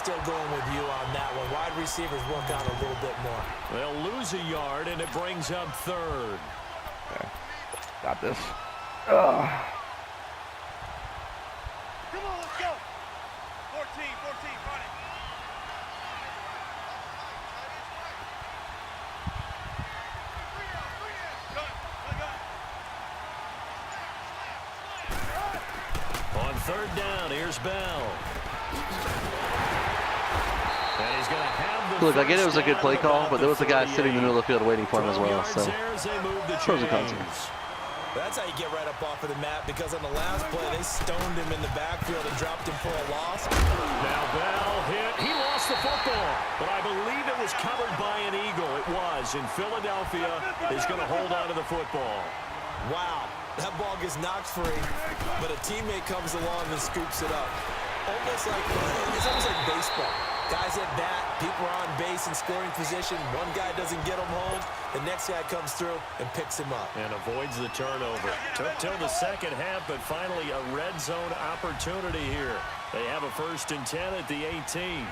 still going with you on that one. Wide receivers work out a little bit more. They'll lose a yard, and it brings up third. Okay. Got this. Come on, let's go. 14, run it. On third down, here's Bell. And he's going to have the Look, I get it was a good play call, but there was a guy 38. sitting in the middle of the field waiting for him as well. So, pros and cons. That's how you get right up off of the mat, because on the last play, they stoned him in the backfield and dropped him for a loss. Now Bell hit. He lost the football, but I believe it was covered by an Eagle. It was, and Philadelphia is going to hold on to the football. Wow, that ball gets knocked free, but a teammate comes along and scoops it up. It's almost like baseball. Guys at bat, people are on base in scoring position. One guy doesn't get him home. The next guy comes through and picks him up. And avoids the turnover. Took till the second half, but finally a red zone opportunity here. They have a 1st and 10 at the 18.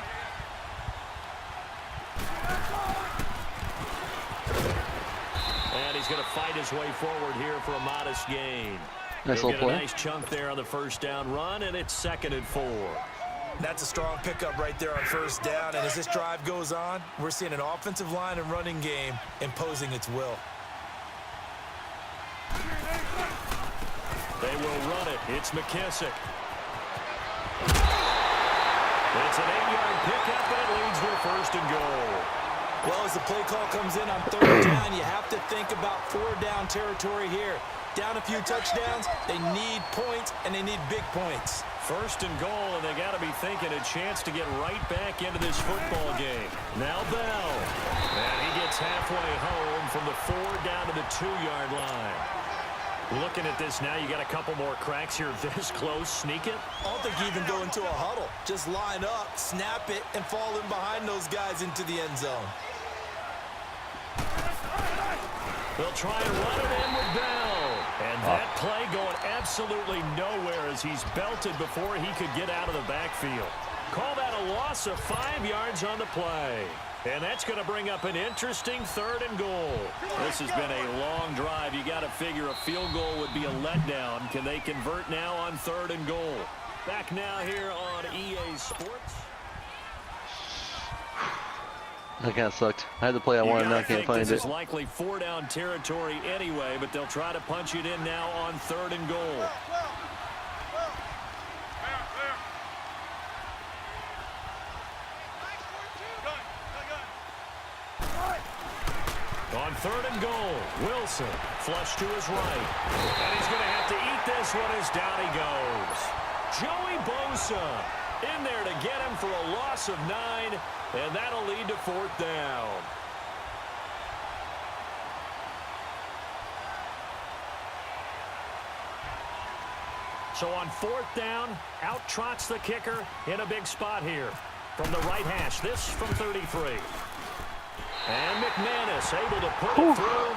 And he's going to fight his way forward here for a modest gain. Nice He'll little get a play. nice chunk there on the 1st down run, and it's 2nd and 4. That's a strong pickup right there on 1st down. And as this drive goes on, we're seeing an offensive line and running game imposing its will. They will run it. It's McKissick. It's an 8-yard pickup, and it leads to a 1st and goal. Well, as the play call comes in on 3rd down, you have to think about 4-down territory here. Down a few touchdowns, they need points, and they need big points. 1st and goal, and they got to be thinking a chance to get right back into this football game. Now Bell. And he gets halfway home from the 4 down to the 2-yard line. Looking at this now, you got a couple more cracks here this close. Sneak it. I don't think you even go into a huddle. Just line up, snap it, and fall in behind those guys into the end zone. They'll try and run it in with Bell. And that play going absolutely nowhere as he's belted before he could get out of the backfield. Call that a loss of 5 yards on the play. And that's going to bring up an interesting 3rd and goal. This has been a long drive. You got to figure a field goal would be a letdown. Can they convert now on 3rd and goal? Back now here on EA Sports. That kind of sucked. I had the play I wanted, and I can't find this it. is likely 4-down territory anyway, but they'll try to punch it in now on 3rd and goal. On 3rd and goal, Wilson flush to his right. And he's going to have to eat this one as down he goes. Joey Bosa in there to get him for a loss of 9, and that'll lead to 4th down. So on 4th down, out trots the kicker in a big spot here. From the right hash, this from 33. And McManus able to put it through.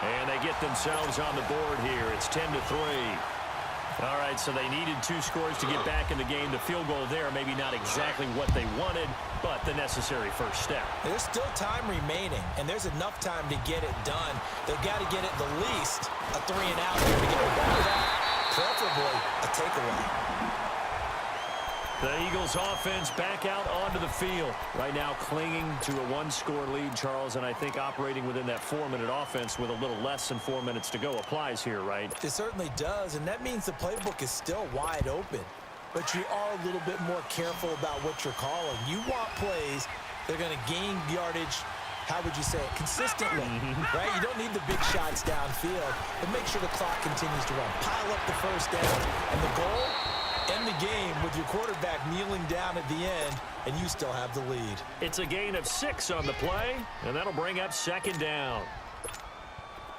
And they get themselves on the board here. It's 10-3. All right, so they needed 2 scores to get back in the game. The field goal there, maybe not exactly what they wanted, but the necessary first step. There's still time remaining, and there's enough time to get it done. They've got to get it the least a 3-and-out here to get the ball back, preferably a takeaway. The Eagles offense back out onto the field. Right now clinging to a 1-score lead, Charles, and I think operating within that 4-minute offense with a little less than 4 minutes to go applies here, right? It certainly does, and that means the playbook is still wide open. But you are a little bit more careful about what you're calling. You want plays that are going to gain yardage, how would you say it, consistently, right? You don't need the big shots downfield, but make sure the clock continues to run. Pile up the 1st down, and the goal, end the game with your quarterback kneeling down at the end, and you still have the lead. It's a gain of 6 on the play, and that'll bring up 2nd down.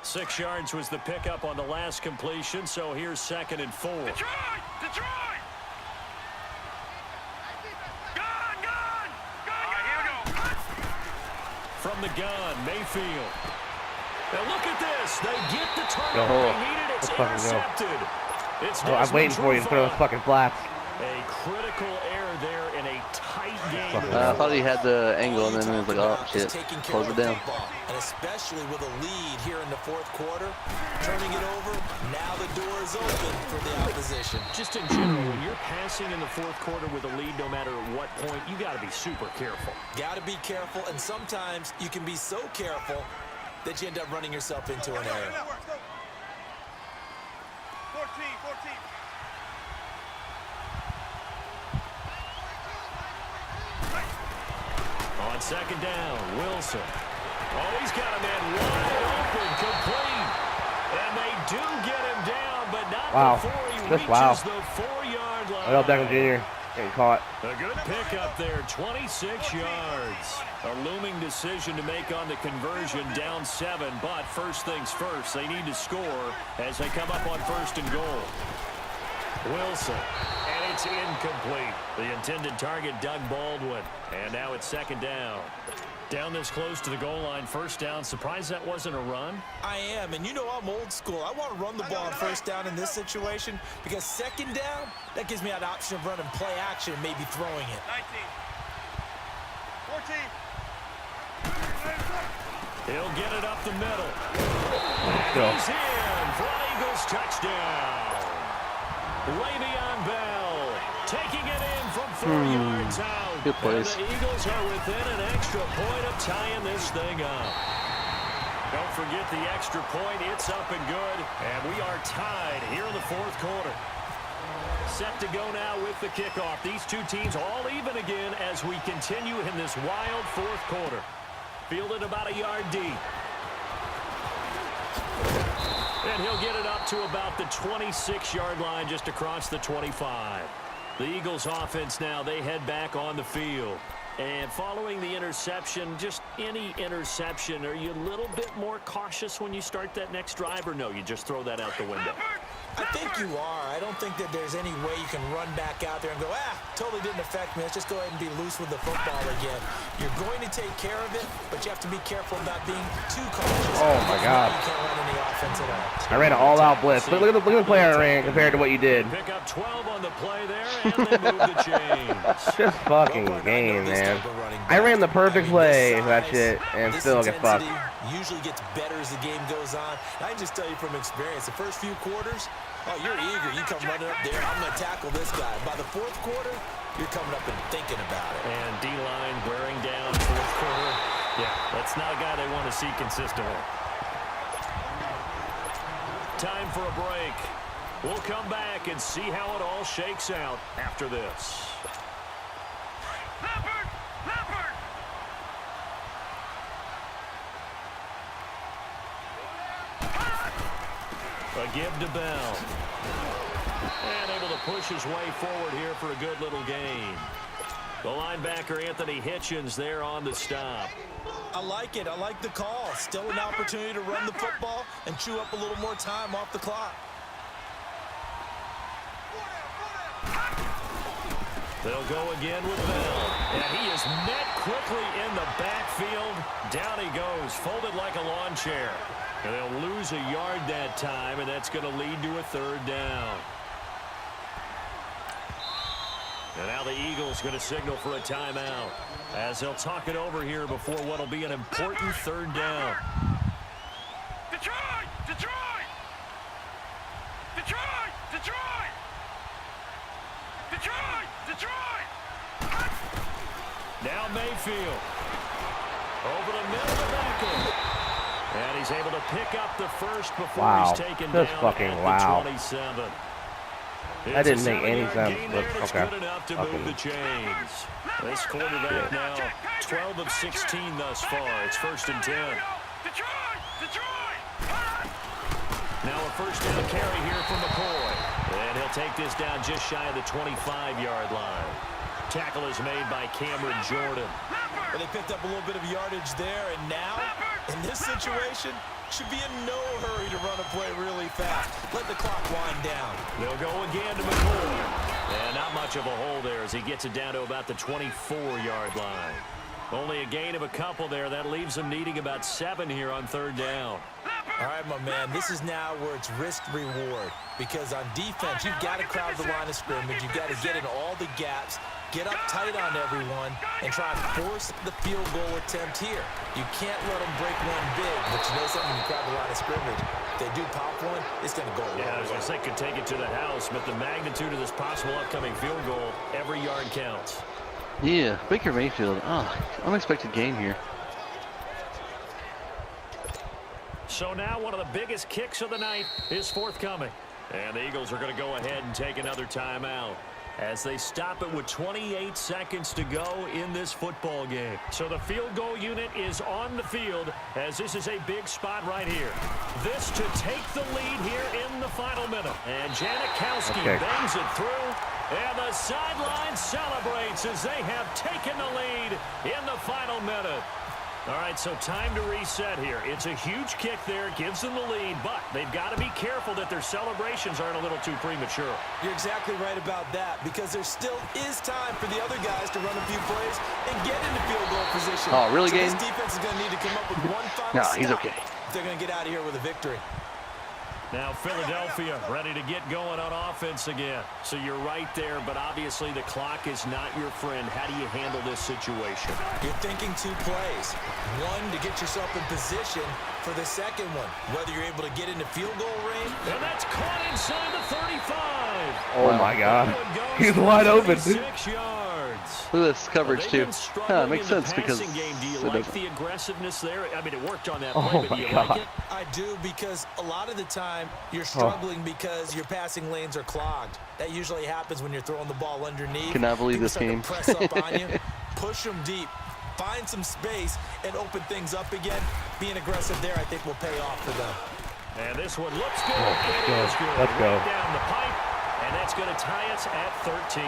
6 yards was the pickup on the last completion, so here's 2nd and 4. Detroit! Gun! Here we go. From the gun, Mayfield. Now look at this. They get the turnover they needed. It's intercepted. I'm waiting for you to throw those fucking flats. A critical error there in a tight game I thought he had the angle, and then he was like, oh, shit, Taking care close of it down. football, and especially with a lead here in the fourth quarter, turning it over, now the door is open for the opposition. Just in general, when you're passing in the fourth quarter with a lead, no matter what point, you got to be super careful. Got to be careful, and sometimes you can be so careful that you end up running yourself into an error. 14. On second down, Wilson. Oh, he's got a man wide open, complete. And they do get him down, but not before he reaches the 4-yard line. Odell Beckham Jr. getting caught. A good pickup there, 26 yards. A looming decision to make on the conversion, down 7, but first things first, they need to score as they come up on 1st and goal. Wilson, and it's incomplete. The intended target, Doug Baldwin, and now it's 2nd down. Down this close to the goal line, 1st down. Surprised that wasn't a run? I am, and you know I'm old school. I want to run the ball on 1st down in this situation because 2nd down, that gives me that option of running play action and maybe throwing it. 14. He'll get it up the middle. And he's in for an Eagles touchdown. Le'Veon Bell taking it in from 4 yards out. Good place. And the Eagles are within an extra point of tying this thing up. Don't forget the extra point. It's up and good. And we are tied here in the 4th quarter. Set to go now with the kickoff. These two teams all even again as we continue in this wild 4th quarter. Fielded about a yard deep. And he'll get it up to about the 26-yard line just across the 25. The Eagles offense now, they head back on the field. And following the interception, just any interception, are you a little bit more cautious when you start that next drive, or no, you just throw that out the window? I think you are. I don't think that there's any way you can run back out there and go, totally didn't affect me. Let's just go ahead and be loose with the football again. You're going to take care of it, but you have to be careful about being too cautious. Oh, my God. You can't run any offense at all. I ran an all-out blitz. Look at the play I ran compared to what you did. Pick up 12 on the play there, and they move the chains. Just fucking game, man. I ran the perfect play for that shit and still get fucked. Usually gets better as the game goes on. I can just tell you from experience, the first few quarters, you're eager. You come running up there. I'm going to tackle this guy. By the 4th quarter, you're coming up and thinking about it. And D-line wearing down 4th quarter. Yeah, that's not a guy they want to see consistently. Time for a break. We'll come back and see how it all shakes out after this. A give to Bell. And able to push his way forward here for a good little gain. The linebacker, Anthony Hitchens, there on the stop. I like it. I like the call. Still an opportunity to run the football and chew up a little more time off the clock. They'll go again with Bell. And he is met quickly in the backfield. Down he goes, folded like a lawn chair. And they'll lose a yard that time, and that's going to lead to a 3rd down. And now the Eagles going to signal for a timeout as they'll talk it over here before what will be an important 3rd down. Detroit! Detroit! Detroit! Detroit! Detroit! Detroit! Now Mayfield. Over the middle of the back. And he's able to pick up the first before he's taken down at the 27. That didn't make any sense, but okay. Good enough to move the chains. This quarterback now 12 of 16 thus far. It's 1st and 10. Now a 1st down carry here from McCoy. And he'll take this down just shy of the 25-yard line. Tackle is made by Cameron Jordan. Well, they picked up a little bit of yardage there, and now, in this situation, should be in no hurry to run a play really fast. Let the clock wind down. They'll go again to McCoy. And not much of a hole there as he gets it down to about the 24-yard line. Only a gain of a couple there. That leaves them needing about 7 here on 3rd down. All right, my man, this is now where it's risk-reward. Because on defense, you've got to crowd the line of scrimmage. You've got to get in all the gaps. get up tight on everyone and try and force the field goal attempt here. You can't let them break one big, but you know something, when you grab a line of scrimmage, if they do pop one, it's going to go away. Yeah, I was going to say, could take it to the house, but the magnitude of this possible upcoming field goal, every yard counts. Yeah, Baker Mayfield. Oh, unexpected game here. So now one of the biggest kicks of the night is forthcoming. And the Eagles are going to go ahead and take another timeout as they stop it with 28 seconds to go in this football game. So the field goal unit is on the field as this is a big spot right here. This to take the lead here in the final minute. And Janikowski bangs it through. And the sideline celebrates as they have taken the lead in the final minute. All right, so time to reset here. It's a huge kick there, gives them the lead, but they've got to be careful that their celebrations aren't a little too premature. You're exactly right about that, because there still is time for the other guys to run a few plays and get into field goal position. Oh, really, so Gabe? This defense is going to need to come up with one final No, stop he's okay. if they're going to get out of here with a victory. Now Philadelphia ready to get going on offense again. So you're right there, but obviously the clock is not your friend. How do you handle this situation? You're thinking two plays. One, to get yourself in position for the second one, whether you're able to get into field goal range. And that's caught inside the 35. Oh, my God. He's wide open. 6 yards. Look at this coverage, too. Yeah, it makes sense because game. Do you it like doesn't. the aggressiveness there? I mean, it worked on that Oh, play, but do my you God. like it? I do, because a lot of the time you're struggling because your passing lanes are clogged. That usually happens when you're throwing the ball underneath. Cannot believe People this start to game. press up on you, push them deep, find some space, and open things up again. Being aggressive there, I think, will pay off for them. And this one looks good. Let's It go. is good. Let's go. Right down the pipe, and that's going to tie us at 13.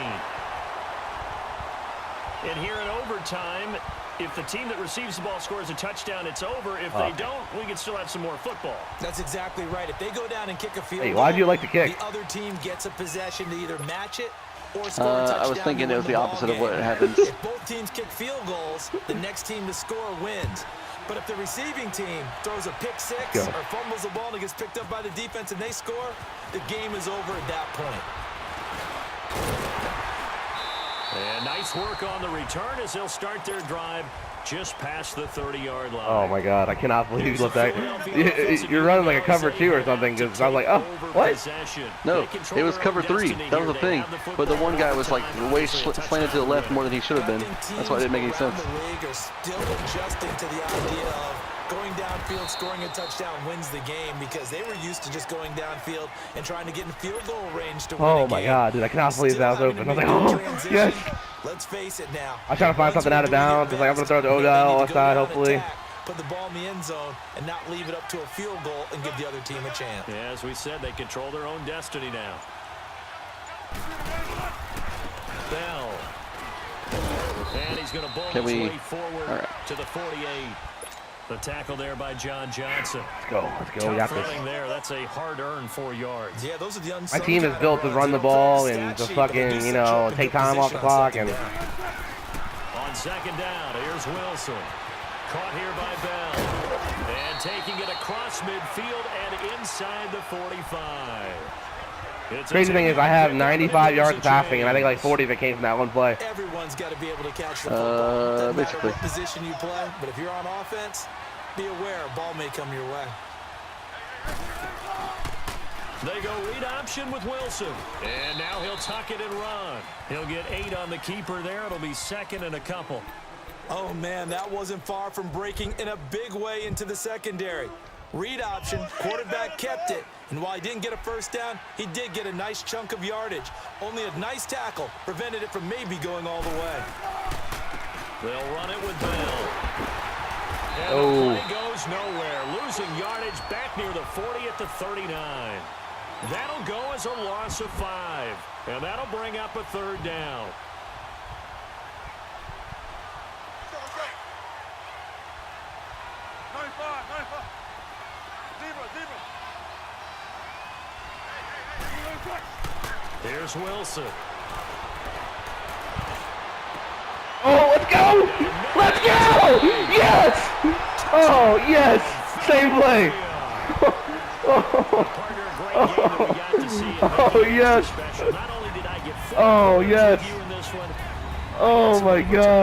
And here in overtime, if the team that receives the ball scores a touchdown, it's over. If they don't, we can still have some more football. That's exactly right. If they go down and kick a field Hey, goal, why'd you like to kick? the other team gets a possession to either match it or score a touchdown. I was thinking to it win was the ball opposite of game. what happens. If both teams kick field goals, the next team to score wins. But if the receiving team throws a pick six Go. or fumbles the ball and it gets picked up by the defense and they score, the game is over at that point. And nice work on the return as they'll start their drive just past the 30-yard line. Oh, my God. I cannot believe you let that. You're running like a cover 2 or something, because I was like, oh, what? No, it was cover 3. That was the thing. But the one guy was like way slanted to the left more than he should have been. That's why it didn't make any sense. The league are still adjusting to the idea of going downfield, scoring a touchdown wins the game, because they were used to just going downfield and trying to get in field goal range to win a Oh, game. my God, dude. I cannot believe Still that was having open. to I was make like, that oh, transition. yes. Let's face it now. I'm trying to find something out of bounds. It's like, I'm going to throw it to Odell on the side, hopefully. Put the ball in the end zone and not leave it up to a field goal and give the other team a chance. Yeah, as we said, they control their own destiny now. Bell. And he's going to bowl his way forward to the 48. The tackle there by John Johnson. Let's go. Let's go. We got this. There. That's a hard-earned 4 yards. Yeah, those are the My team is built to run the ball and to fucking, you know, take time off the clock. And on second down, here's Wilson. Caught here by Bell. And taking it across midfield and inside the 45. Crazy thing is, I have 95 yards passing, and I think like 40 of it came from that one play. Everyone's got to be able to catch the football. Doesn't matter basically. what position you play, but if you're on offense, be aware a ball may come your way. They go read option with Wilson. And now he'll tuck it and run. He'll get 8 on the keeper there. It'll be second and a couple. Oh, man, that wasn't far from breaking in a big way into the secondary. Read option, quarterback kept it, and while he didn't get a first down, he did get a nice chunk of yardage. Only a nice tackle prevented it from maybe going all the way. They'll run it with Bell. And the play goes nowhere, losing yardage back near the 40 at the 39. That'll go as a loss of 5, and that'll bring up a third down. Here's Wilson. Oh, let's go! Let's go! Yes! Oh, yes! Same play! Oh, yes! Oh, yes! Oh my god.